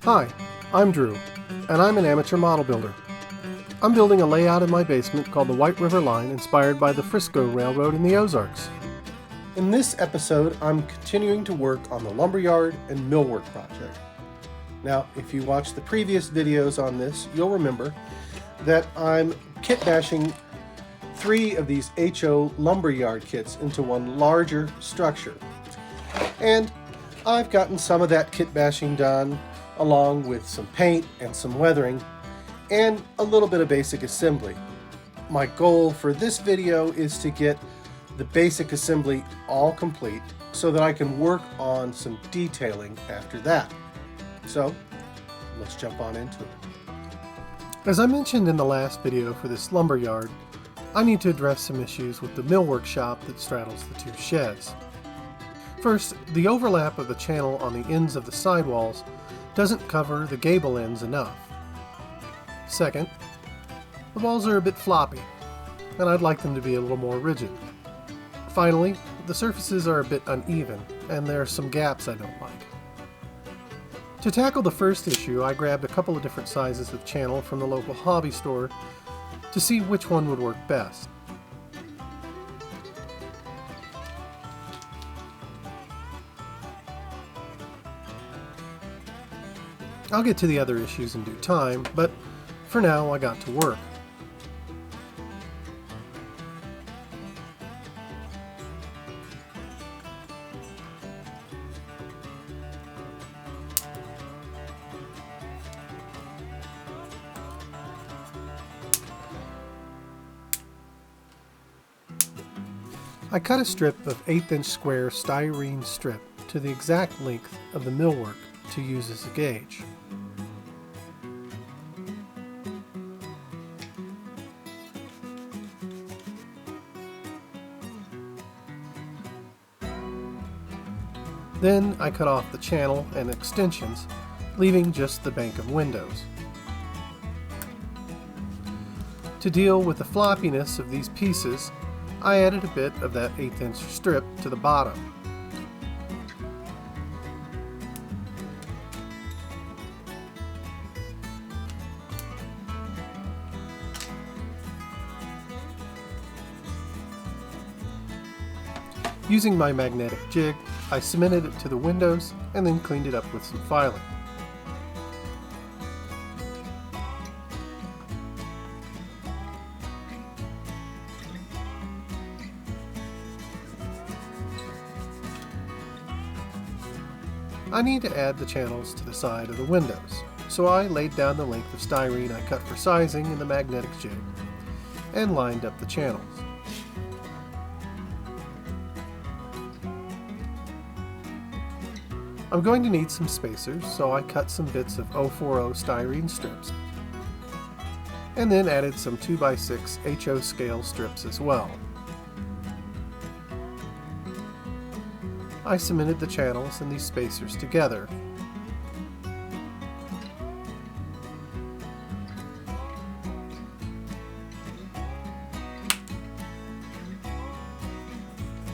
Hi, I'm Drew, and I'm an amateur model builder. I'm building a layout in my basement called the White River Line, inspired by the Frisco Railroad in the Ozarks. In this episode, I'm continuing to work on the lumberyard and millwork project. Now, if you watched the previous videos on this, you'll remember that I'm kitbashing 3 of these HO lumberyard kits into one larger structure. And I've gotten some of that kitbashing done, along with some paint and some weathering, and a little bit of basic assembly. My goal for this video is to get the basic assembly all complete so that I can work on some detailing after that. So, let's jump on into it. As I mentioned in the last video for this lumberyard, I need to address some issues with the millwork shop that straddles the 2 sheds. First, the overlap of the channel on the ends of the sidewalls doesn't cover the gable ends enough. Second, the walls are a bit floppy, and I'd like them to be a little more rigid. Finally, the surfaces are a bit uneven, and there are some gaps I don't like. To tackle the first issue, I grabbed a couple of different sizes of channel from the local hobby store to see which one would work best. I'll get to the other issues in due time, but for now I got to work. I cut a strip of 1/8" square styrene strip to the exact length of the millwork to use as a gauge. Then I cut off the channel and extensions, leaving just the bank of windows. To deal with the floppiness of these pieces, I added a bit of that 1/8" strip to the bottom. Using my magnetic jig, I cemented it to the windows and then cleaned it up with some filing. I need to add the channels to the side of the windows, so I laid down the length of styrene I cut for sizing in the magnetic jig and lined up the channels. I'm going to need some spacers, so I cut some bits of 040 styrene strips and then added some 2x6 HO scale strips as well. I cemented the channels and these spacers together.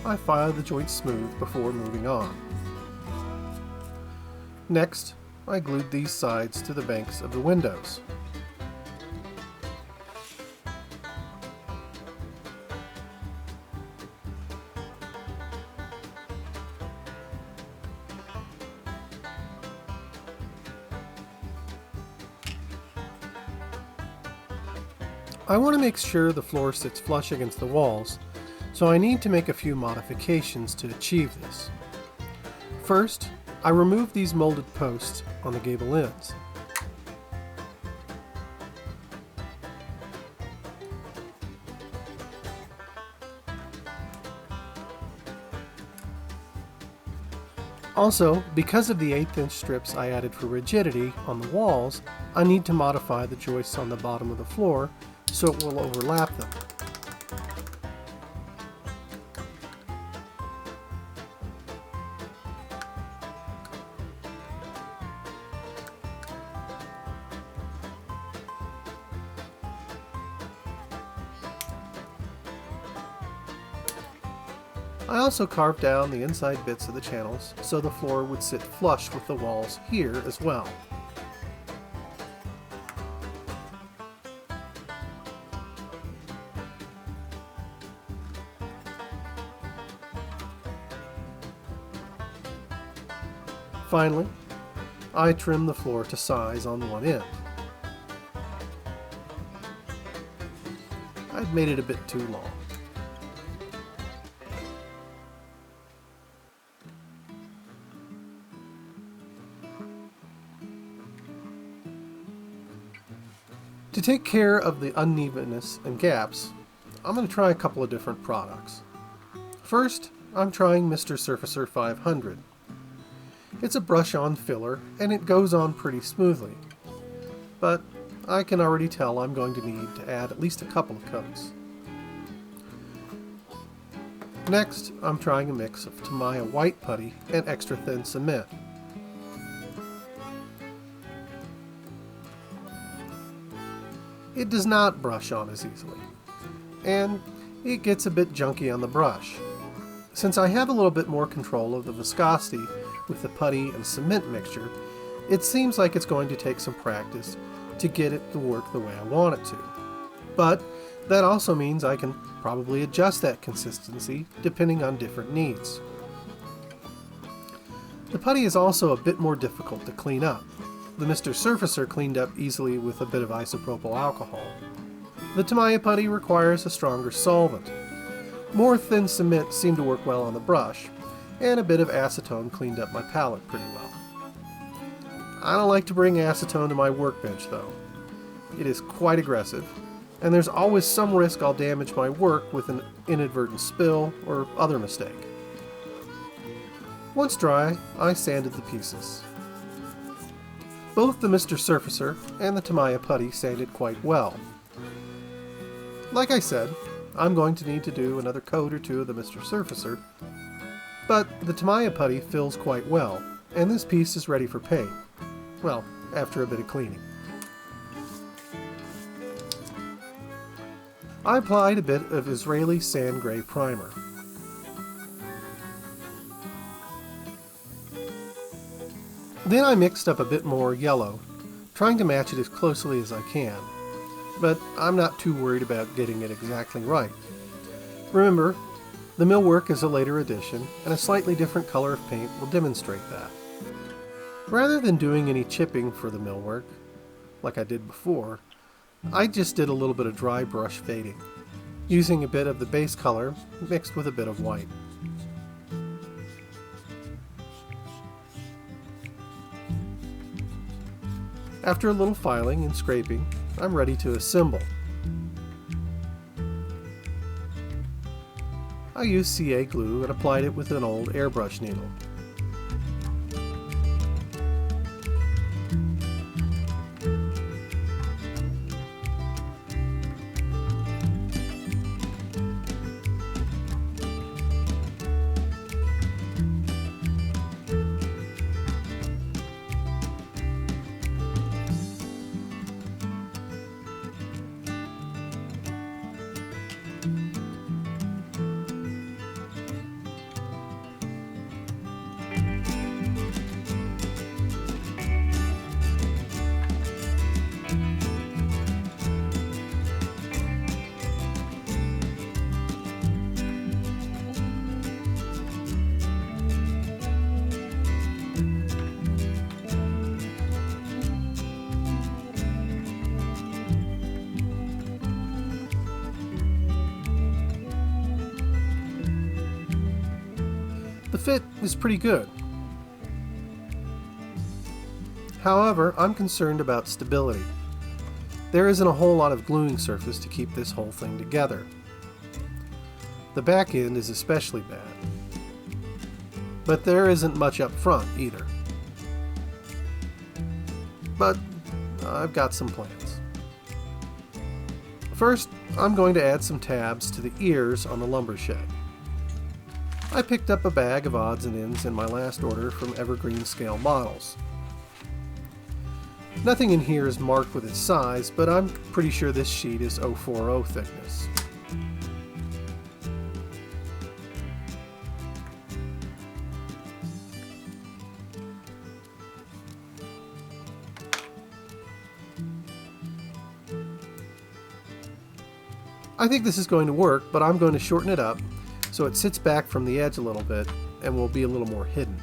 I filed the joints smooth before moving on. Next, I glued these sides to the banks of the windows. I want to make sure the floor sits flush against the walls, so I need to make a few modifications to achieve this. First, I removed these molded posts on the gable ends. Also, because of the 1/8" strips I added for rigidity on the walls, I need to modify the joists on the bottom of the floor so it will overlap them. I also carved down the inside bits of the channels so the floor would sit flush with the walls here as well. Finally, I trim the floor to size on one end. I'd made it a bit too long. To take care of the unevenness and gaps, I'm going to try a couple of different products. First, I'm trying Mr. Surfacer 500. It's a brush-on filler, and it goes on pretty smoothly. But I can already tell I'm going to need to add at least a couple of coats. Next, I'm trying a mix of Tamiya white putty and extra thin cement. It does not brush on as easily, and it gets a bit junky on the brush. Since I have a little bit more control of the viscosity with the putty and cement mixture, it seems like it's going to take some practice to get it to work the way I want it to. But that also means I can probably adjust that consistency depending on different needs. The putty is also a bit more difficult to clean up. The Mr. Surfacer cleaned up easily with a bit of isopropyl alcohol. The Tamiya putty requires a stronger solvent. More thin cement seemed to work well on the brush, and a bit of acetone cleaned up my palette pretty well. I don't like to bring acetone to my workbench though. It is quite aggressive, and there's always some risk I'll damage my work with an inadvertent spill or other mistake. Once dry, I sanded the pieces. Both the Mr. Surfacer and the Tamiya putty sanded quite well. Like I said, I'm going to need to do another coat or two of the Mr. Surfacer, but the Tamiya putty fills quite well, and this piece is ready for paint. Well, after a bit of cleaning. I applied a bit of Israeli sand gray primer. Then I mixed up a bit more yellow, trying to match it as closely as I can, but I'm not too worried about getting it exactly right. Remember, the millwork is a later addition, and a slightly different color of paint will demonstrate that. Rather than doing any chipping for the millwork, like I did before, I just did a little bit of dry brush fading, using a bit of the base color mixed with a bit of white. After a little filing and scraping, I'm ready to assemble. I used CA glue and applied it with an old airbrush needle. The fit is pretty good. However, I'm concerned about stability. There isn't a whole lot of gluing surface to keep this whole thing together. The back end is especially bad. But there isn't much up front either. But I've got some plans. First, I'm going to add some tabs to the ears on the lumber shed. I picked up a bag of odds and ends in my last order from Evergreen Scale Models. Nothing in here is marked with its size, but I'm pretty sure this sheet is 040 thickness. I think this is going to work, but I'm going to shorten it up so it sits back from the edge a little bit and will be a little more hidden.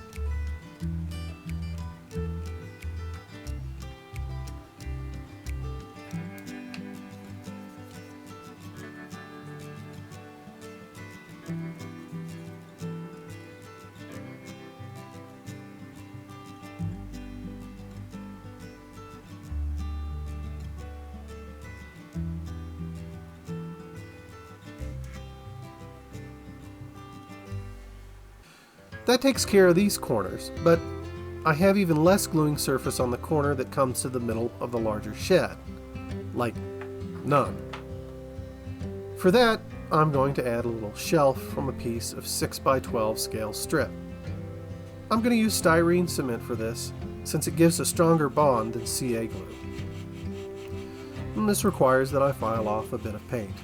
That takes care of these corners, but I have even less gluing surface on the corner that comes to the middle of the larger shed. Like, none. For that, I'm going to add a little shelf from a piece of 6x12 scale strip. I'm going to use styrene cement for this, since it gives a stronger bond than CA glue. And this requires that I file off a bit of paint.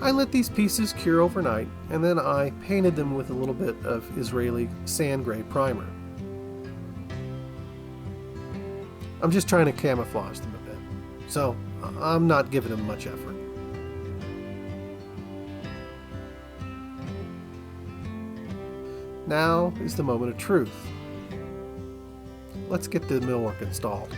I let these pieces cure overnight, and then I painted them with a little bit of Israeli sand gray primer. I'm just trying to camouflage them a bit, so I'm not giving them much effort. Now is the moment of truth. Let's get the millwork installed.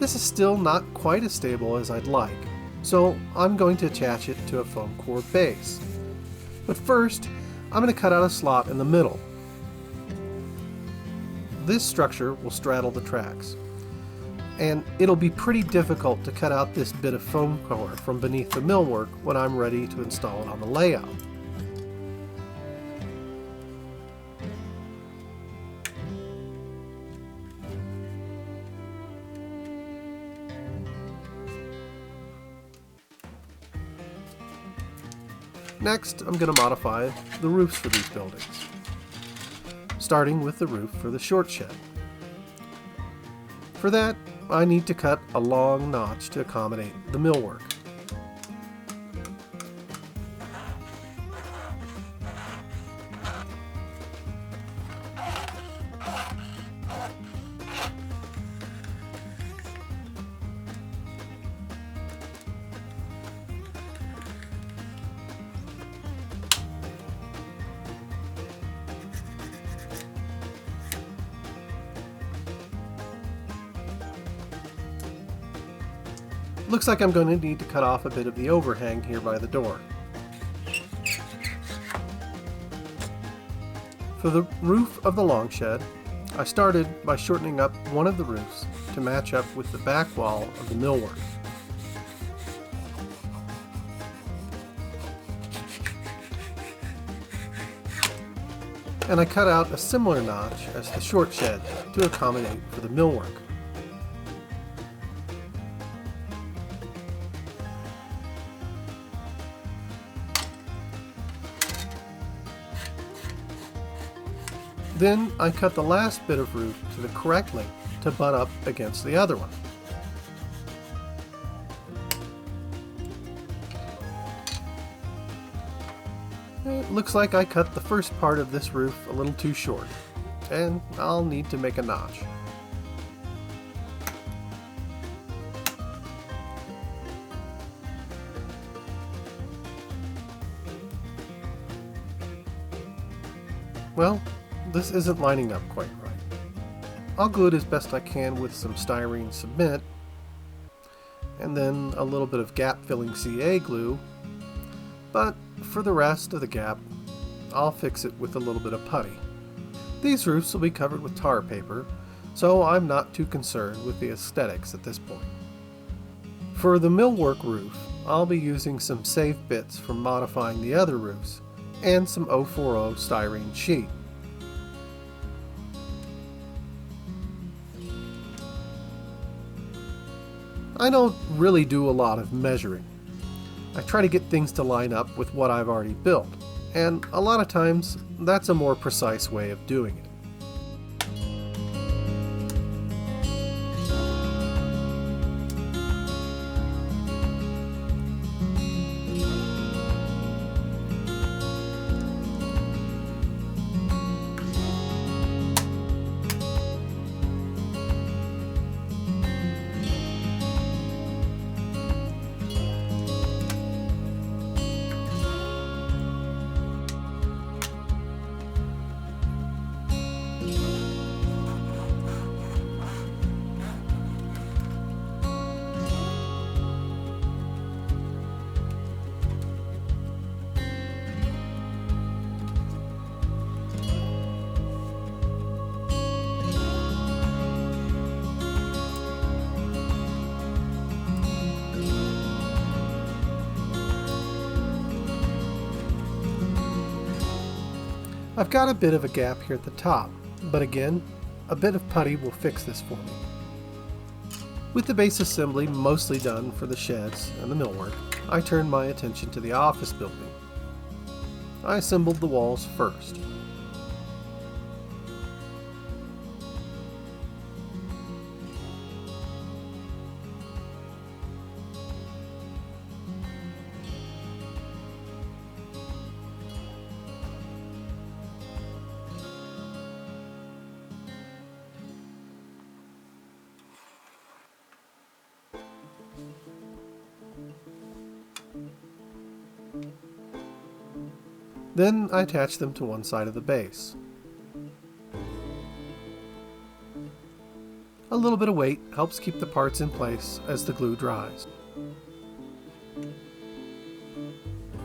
This is still not quite as stable as I'd like, so I'm going to attach it to a foam core base. But first, I'm going to cut out a slot in the middle. This structure will straddle the tracks, and it'll be pretty difficult to cut out this bit of foam core from beneath the millwork when I'm ready to install it on the layout. Next, I'm going to modify the roofs for these buildings, starting with the roof for the short shed. For that, I need to cut a long notch to accommodate the millwork. Looks like I'm going to need to cut off a bit of the overhang here by the door. For the roof of the long shed, I started by shortening up one of the roofs to match up with the back wall of the millwork. And I cut out a similar notch as the short shed to accommodate for the millwork. Then I cut the last bit of roof to the correct length to butt up against the other one. It looks like I cut the first part of this roof a little too short, and I'll need to make a notch. Well, this isn't lining up quite right. I'll glue it as best I can with some styrene cement, and then a little bit of gap-filling CA glue, but for the rest of the gap, I'll fix it with a little bit of putty. These roofs will be covered with tar paper, so I'm not too concerned with the aesthetics at this point. For the millwork roof, I'll be using some safe bits from modifying the other roofs, and some 040 styrene sheet. I don't really do a lot of measuring. I try to get things to line up with what I've already built, and a lot of times that's a more precise way of doing it. I've got a bit of a gap here at the top, but again, a bit of putty will fix this for me. With the base assembly mostly done for the sheds and the millwork, I turned my attention to the office building. I assembled the walls first. Then I attach them to one side of the base. A little bit of weight helps keep the parts in place as the glue dries.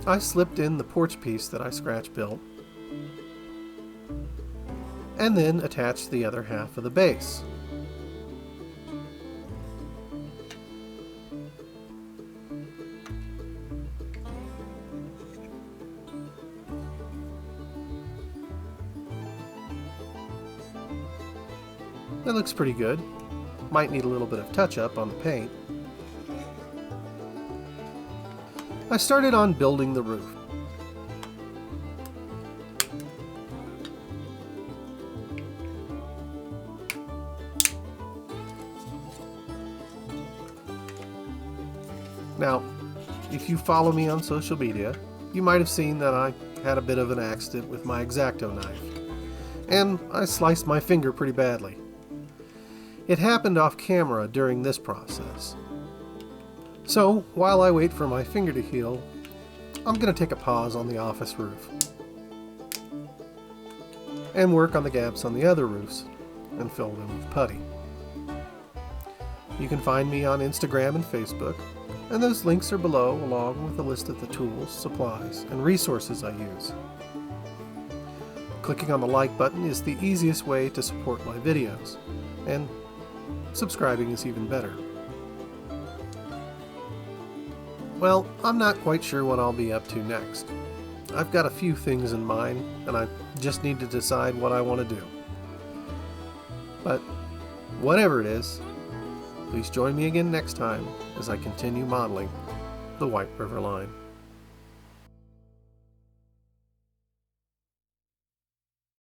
I slipped in the porch piece that I scratch built, and then attached the other half of the base. That looks pretty good. Might need a little bit of touch-up on the paint. I started on building the roof. Now, if you follow me on social media, you might have seen that I had a bit of an accident with my X-Acto knife, and I sliced my finger pretty badly. It happened off camera during this process. So, while I wait for my finger to heal, I'm going to take a pause on the office roof and work on the gaps on the other roofs and fill them with putty. You can find me on Instagram and Facebook, and those links are below along with a list of the tools, supplies, and resources I use. Clicking on the like button is the easiest way to support my videos, and subscribing is even better. Well, I'm not quite sure what I'll be up to next. I've got a few things in mind, and I just need to decide what I want to do. But whatever it is, please join me again next time as I continue modeling the White River Line.